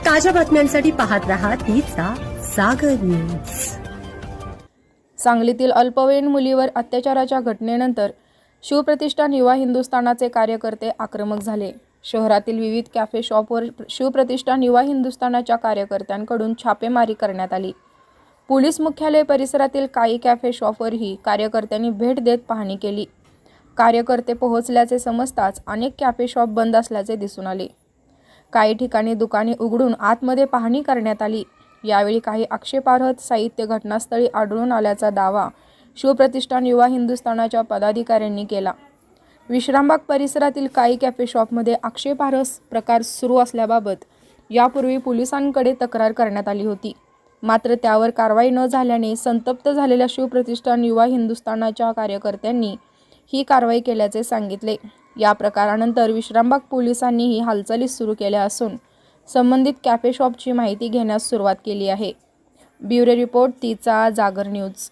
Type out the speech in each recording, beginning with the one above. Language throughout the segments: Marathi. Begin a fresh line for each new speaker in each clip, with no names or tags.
ताज्या बातम्यांसाठी पाहत रहा तिचा सागर न्यूज।
सांगलीतील अल्पवयीन मुलीवर अत्याचाराच्या घटनेनंतर शिवप्रतिष्ठान युवा हिंदुस्थानाचे कार्यकर्ते आक्रमक झाले। शहरातील विविध कॅफे शॉपवर शिवप्रतिष्ठान युवा हिंदुस्थानाच्या कार्यकर्त्यांकडून छापेमारी करण्यात आली। पोलीस मुख्यालय परिसरातील काही कॅफे शॉपवरही कार्यकर्त्यांनी भेट देत पाहणी केली। कार्यकर्ते पोहोचल्याचे समजताच अनेक कॅफे शॉप बंद असल्याचे दिसून आले। काही ठिकाणी दुकाने उघडून आतमध्ये पाहणी करण्यात आली। यावेळी काही आक्षेपार्ह साहित्य घटनास्थळी आढळून आल्याचा दावा शिवप्रतिष्ठान युवा हिंदुस्थानाच्या पदाधिकाऱ्यांनी केला। विश्रामबाग परिसरातील काही कॅफे शॉपमध्ये आक्षेपार्ह प्रकार सुरू असल्याबाबत यापूर्वी पोलिसांकडे तक्रार करण्यात आली होती, मात्र त्यावर कारवाई न झाल्याने संतप्त झालेल्या शिवप्रतिष्ठान युवा हिंदुस्थानाच्या कार्यकर्त्यांनी ही कारवाई केल्याचे सांगितले। या प्रकारानंतर विश्रामबाग पोलिसांनीही हालचाली सुरू केल्या असून संबंधित कॅफे शॉपची माहिती घेण्यास सुरुवात केली आहे। ब्युरो रिपोर्ट तिचा जागर न्यूज।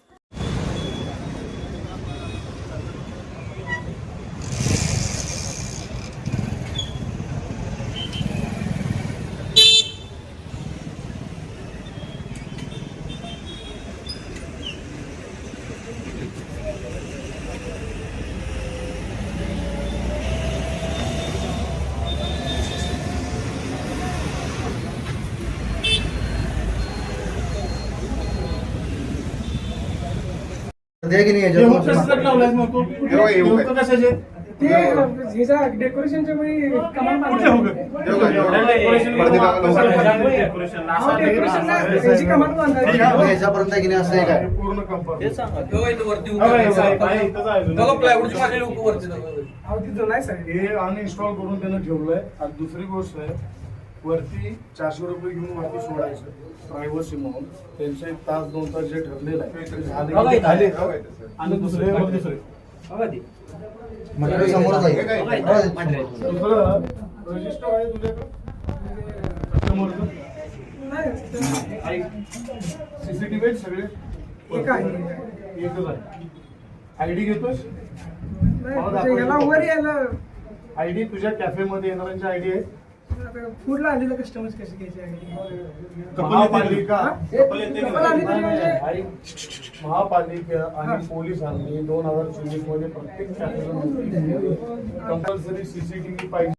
डेकोरेशनच्या वेळी कमाल अनइन्स्टॉल करून त्यानं ठेवलंय। आणि दुसरी गोष्ट आहे, वरती 400 रुपये घेऊन वरती सोडायचं प्रायव्हसी म्हणून। त्यांचं 1 तास 2 तास जे ठरलेलं आहे ते झाले आणि दुसरे रजिस्टर आहे तुझ्याकडे सीसीटीव्ही सगळे एकच आहे। आयडी घेतोस? आयडी तुझ्या कॅफे मध्ये येणाऱ्यांची आयडी आहे? फूडला आलेलं कस्टमर्स कसे घ्यायचे आयडी? महापालिका आणि पोलिसांनी 2024 मध्ये प्रत्येक कॅफेला कंपल्सरी सीसीटीव्ही पाहिजे।